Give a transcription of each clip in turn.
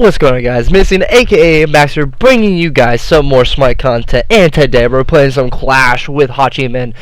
What's going on, guys? Missing, aka Maxer, bringing you guys some more Smite content. And today we're playing some Clash with Hachiman.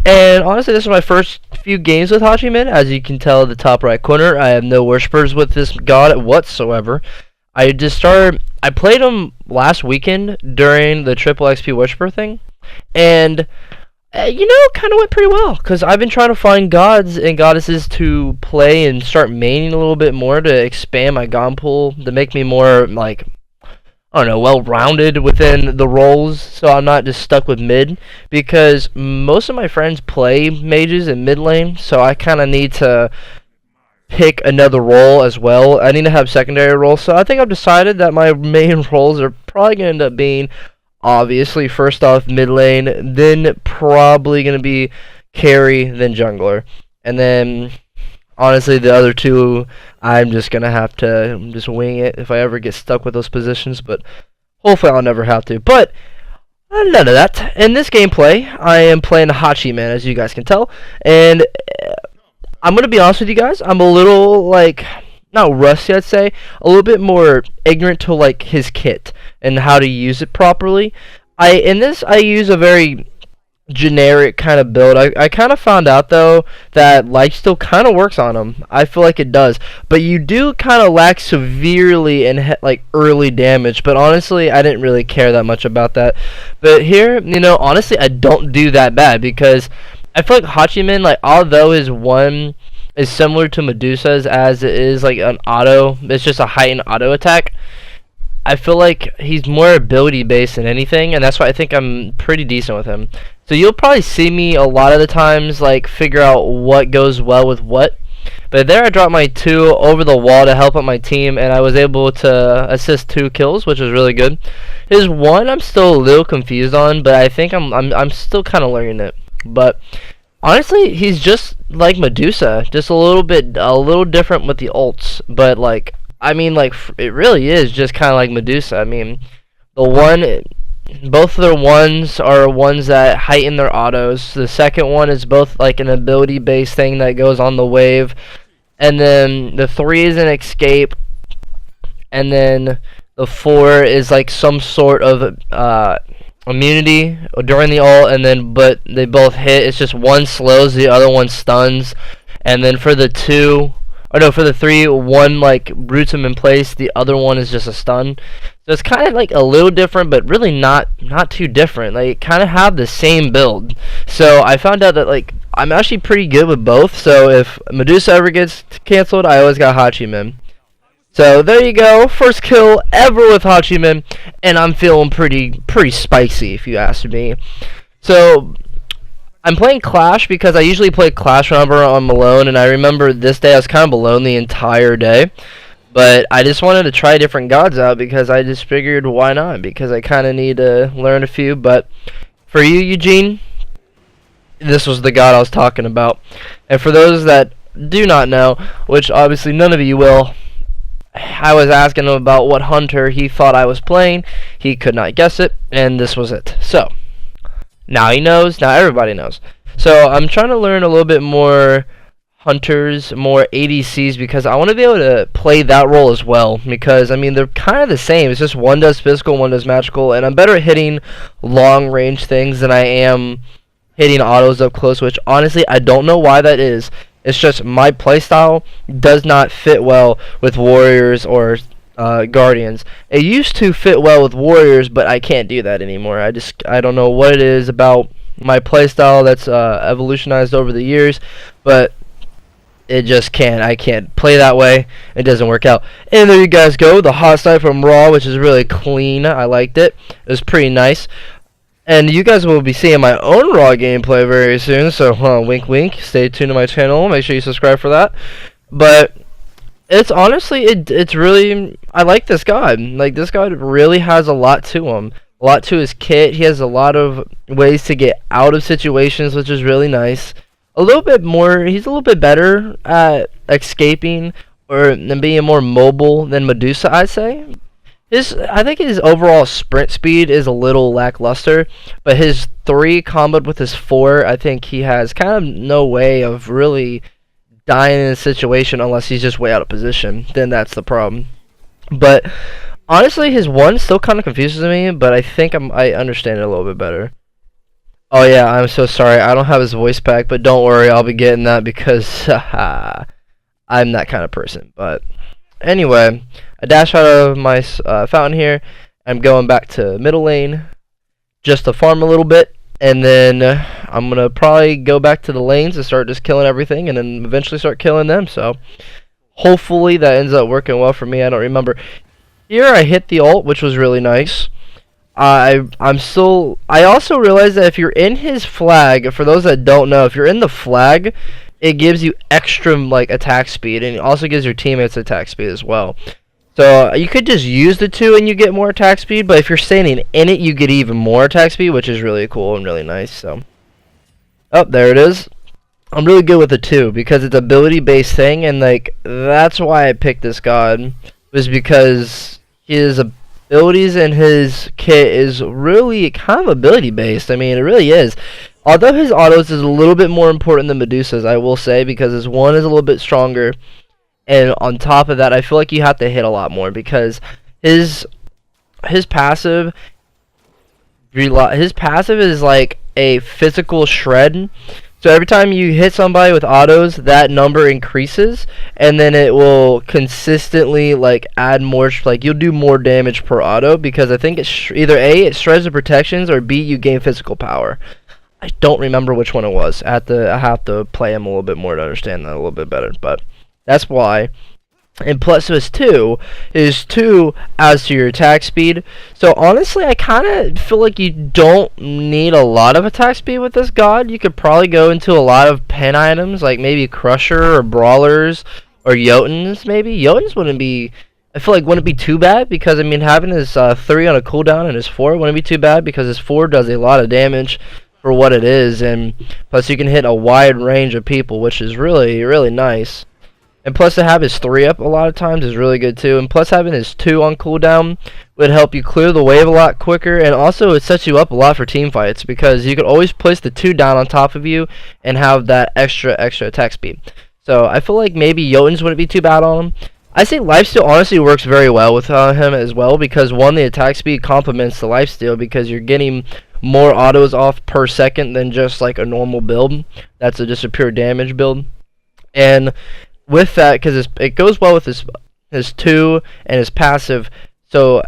And honestly, this is my first few games with Hachiman. As you can tell in the top right corner, I have no worshippers with this god whatsoever. I played him last weekend during the triple XP worshipper thing, and kind of went pretty well, because I've been trying to find gods and goddesses to play and start maining a little bit more to expand my god pool, to make me more, like, I don't know, well-rounded within the roles, so I'm not just stuck with mid, because most of my friends play mages in mid lane, so I kind of need to pick another role as well. I need to have secondary roles, so I think I've decided that my main roles are probably going to end up being, obviously, first off, mid lane, then probably going to be carry, then jungler. And then, honestly, the other two, I'm just going to have to just wing it if I ever get stuck with those positions, but hopefully I'll never have to. But none of that. In this gameplay, I am playing Hachiman, as you guys can tell, and I'm going to be honest with you guys, I'm a little, like, not rusty, I'd say, a little bit more ignorant to, like, his kit and how to use it properly. In this I use a very generic kind of build. I kind of found out, though, that lifesteal kind of works on him. I feel like it does, but you do kind of lack severely in like early damage, but honestly I didn't really care that much about that. But here, honestly, I don't do that bad, because I feel like Hachiman, like, although his one is similar to Medusa's, as it is like an auto, it's just a heightened auto attack, I feel like he's more ability based than anything, and that's why I think I'm pretty decent with him. So you'll probably see me a lot of the times like figure out what goes well with what. But there I dropped my 2 over the wall to help out my team, and I was able to assist 2 kills, which was really good. His 1 I'm still a little confused on, but I think I'm still kind of learning it. But honestly, he's just like Medusa, just a little different with the ults. But like, I mean, like, it really is just kind of like Medusa. I mean, both of their ones are ones that heighten their autos. The second one is both like an ability based thing that goes on the wave, and then the 3 is an escape, and then the 4 is like some sort of immunity during the ult, and then but they both hit. It's just one slows, the other one stuns, and then for the 3, one like roots him in place, the other one is just a stun. So it's kind of like a little different, but really not too different. Like, kind of have the same build. So I found out that like I'm actually pretty good with both. So if Medusa ever gets canceled, I always got Hachiman. So there you go, first kill ever with Hachiman, and I'm feeling pretty spicy, if you ask me. So I'm playing Clash because I usually play Clash whenever I'm alone, and I remember this day I was kind of alone the entire day. But I just wanted to try different gods out, because I just figured why not, because I kind of need to learn a few. But for you, Eugene, this was the god I was talking about. And for those that do not know, which obviously none of you will, I was asking him about what hunter he thought I was playing. He could not guess it, and this was it. So now he knows, now everybody knows. So I'm trying to learn a little bit more hunters, more ADCs, because I want to be able to play that role as well, because I mean they're kind of the same. It's just one does physical, one does magical, and I'm better at hitting long range things than I am hitting autos up close, which honestly I don't know why that is. It's just my playstyle does not fit well with warriors or guardians. It used to fit well with warriors, but I can't do that anymore. I don't know what it is about my playstyle that's evolutionized over the years, but it just can't. I can't play that way. It doesn't work out. And there you guys go, the hot side from Raw, which is really clean. I liked it. It was pretty nice. And you guys will be seeing my own Raw gameplay very soon, so wink wink, stay tuned to my channel, make sure you subscribe for that. But it's honestly, it's really, I like this god. Like, this god really has a lot to him. A lot to his kit. He has a lot of ways to get out of situations, which is really nice. A little bit more, he's a little bit better at escaping or being more mobile than Medusa, I'd say. I think his overall sprint speed is a little lackluster, but his 3 comboed with his 4, I think he has kind of no way of really dying in a situation unless he's just way out of position. Then that's the problem. But honestly, his one still kind of confuses me, but I think I understand it a little bit better. Oh yeah, I'm so sorry. I don't have his voice pack, but don't worry, I'll be getting that because I'm that kind of person. But anyway, I dash out of my fountain here. I'm going back to middle lane just to farm a little bit, and then I'm gonna probably go back to the lanes and start just killing everything, and then eventually start killing them. So hopefully that ends up working well for me. I don't remember. Here I hit the ult, which was really nice. I also realized that if you're in his flag, for those that don't know, if you're in the flag, it gives you extra like attack speed, and it also gives your teammates attack speed as well. So you could just use the two and you get more attack speed, but if you're standing in it, you get even more attack speed, which is really cool and really nice. So, oh, there it is. I'm really good with the two because it's ability based thing, and like that's why I picked this god, was because his abilities and his kit is really kind of ability based. I mean, it really is. Although his autos is a little bit more important than Medusa's, I will say, because his one is a little bit stronger, and on top of that, I feel like you have to hit a lot more because his passive is like a physical shred. So every time you hit somebody with autos, that number increases, and then it will consistently like add more. Like you'll do more damage per auto because I think it's either A, it shreds the protections, or B, you gain physical power. I don't remember which one it was. I have to play him a little bit more to understand that a little bit better, but that's why. And plus his 2 adds to your attack speed. So honestly, I kind of feel like you don't need a lot of attack speed with this god. You could probably go into a lot of pen items, like maybe Crusher or Brawlers or Jotuns maybe. Jotuns I feel like wouldn't be too bad because, I mean, having his 3 on a cooldown and his 4 wouldn't be too bad because his 4 does a lot of damage for what it is. And plus you can hit a wide range of people, which is really, really nice. And plus to have his 3 up a lot of times is really good too. And plus having his 2 on cooldown would help you clear the wave a lot quicker. And also it sets you up a lot for team fights because you could always place the 2 down on top of you and have that extra attack speed. So I feel like maybe Jotuns wouldn't be too bad on him. I say lifesteal honestly works very well with him as well because one, the attack speed complements the lifesteal because you're getting more autos off per second than just like a normal build. That's just a pure damage build. And with that, because it goes well with his 2 and his passive, so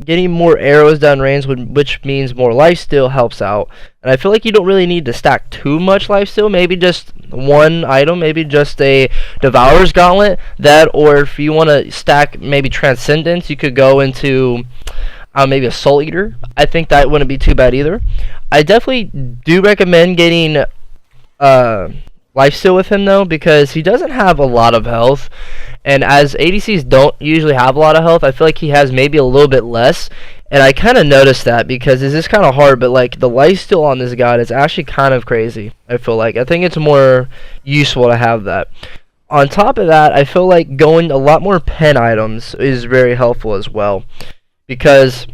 getting more arrows down range, which means more lifesteal, helps out. And I feel like you don't really need to stack too much lifesteal. Maybe just one item, maybe just a Devourer's Gauntlet. That, or if you want to stack maybe Transcendence, you could go into maybe a Soul Eater. I think that wouldn't be too bad either. I definitely do recommend getting lifesteal with him though because he doesn't have a lot of health, and as ADCs don't usually have a lot of health, I feel like he has maybe a little bit less, and I kind of noticed that because it's just kind of hard, but like the lifesteal on this god is actually kind of crazy. I think it's more useful to have that. On top of that, I feel like going a lot more pen items is very helpful as well because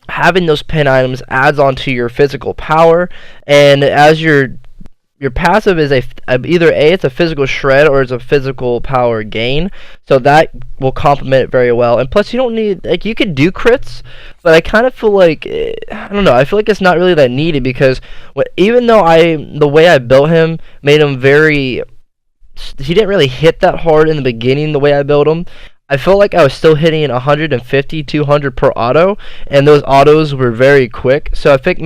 having those pen items adds on to your physical power, and as your passive is either it's a physical shred or it's a physical power gain, so that will complement it very well. And plus you don't need, like, you could do crits, but I kind of feel like I don't know, I feel like it's not really that needed because even though the way I built him made him he didn't really hit that hard in the beginning the way I built him. I felt like I was still hitting 150, 200 per auto, and those autos were very quick. So I think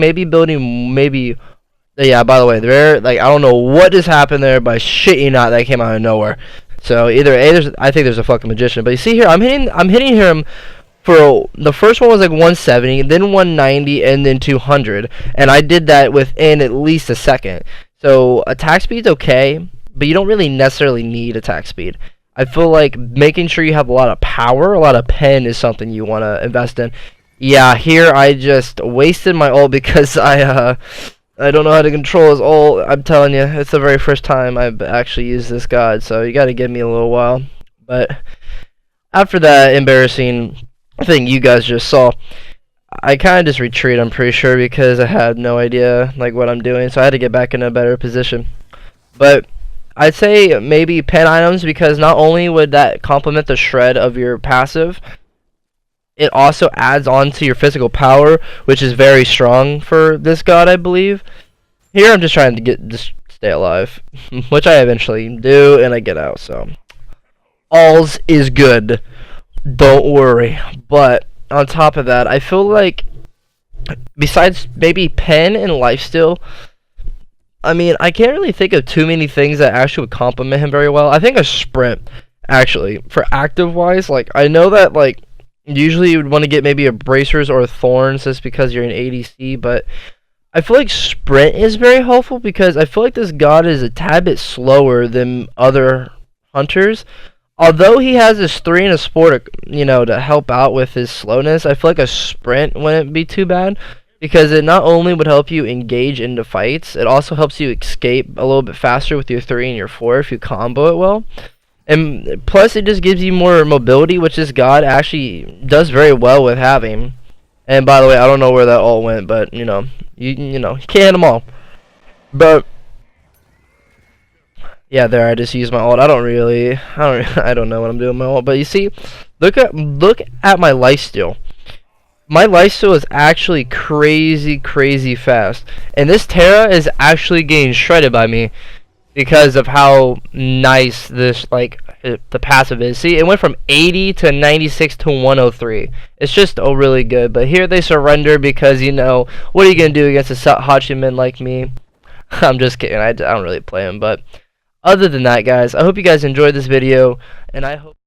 yeah, by the way, I don't know what just happened there, but shit you not, that came out of nowhere. So either I think there's a fucking magician. But you see here, I'm hitting him for the first one was like 170, then 190, and then 200, and I did that within at least a second. So attack speed's okay, but you don't really necessarily need attack speed. I feel like making sure you have a lot of power, a lot of pen is something you want to invest in. Yeah, here I just wasted my ult because I don't know how to control his ult. I'm telling you, it's the very first time I've actually used this god, so you gotta give me a little while. But after that embarrassing thing you guys just saw, I kind of just retreat, I'm pretty sure, because I had no idea like what I'm doing, so I had to get back in a better position. But I'd say maybe pen items because not only would that complement the shred of your passive, it also adds on to your physical power, which is very strong for this god, I believe. Here I'm just trying to just stay alive, which I eventually do, and I get out, so all's is good. Don't worry. But on top of that, I feel like besides maybe pen and lifesteal, I mean, I can't really think of too many things that actually would complement him very well. I think a sprint, actually, for active wise, like I know that like usually you would want to get maybe a bracers or a thorns just because you're an ADC, but I feel like sprint is very helpful because I feel like this god is a tad bit slower than other hunters. Although he has his 3 and a sport, you know, to help out with his slowness, I feel like a sprint wouldn't be too bad because it not only would help you engage into fights, it also helps you escape a little bit faster with your 3 and your 4 if you combo it well. And plus, it just gives you more mobility, which this god actually does very well with having. And by the way, I don't know where that all went, but you know, you can't hit them all. But yeah, there I just used my ult. I don't know what I'm doing with my ult, but you see, look at my lifesteal. My lifesteal is actually crazy fast, and this Terra is actually getting shredded by me because of how nice this the passive is. See, it went from 80 to 96 to 103. It's just really good. But here they surrender because, you know, what are you gonna do against a Hachiman like me? I'm just kidding. I don't really play him, but other than that, guys, I hope you guys enjoyed this video, and I hope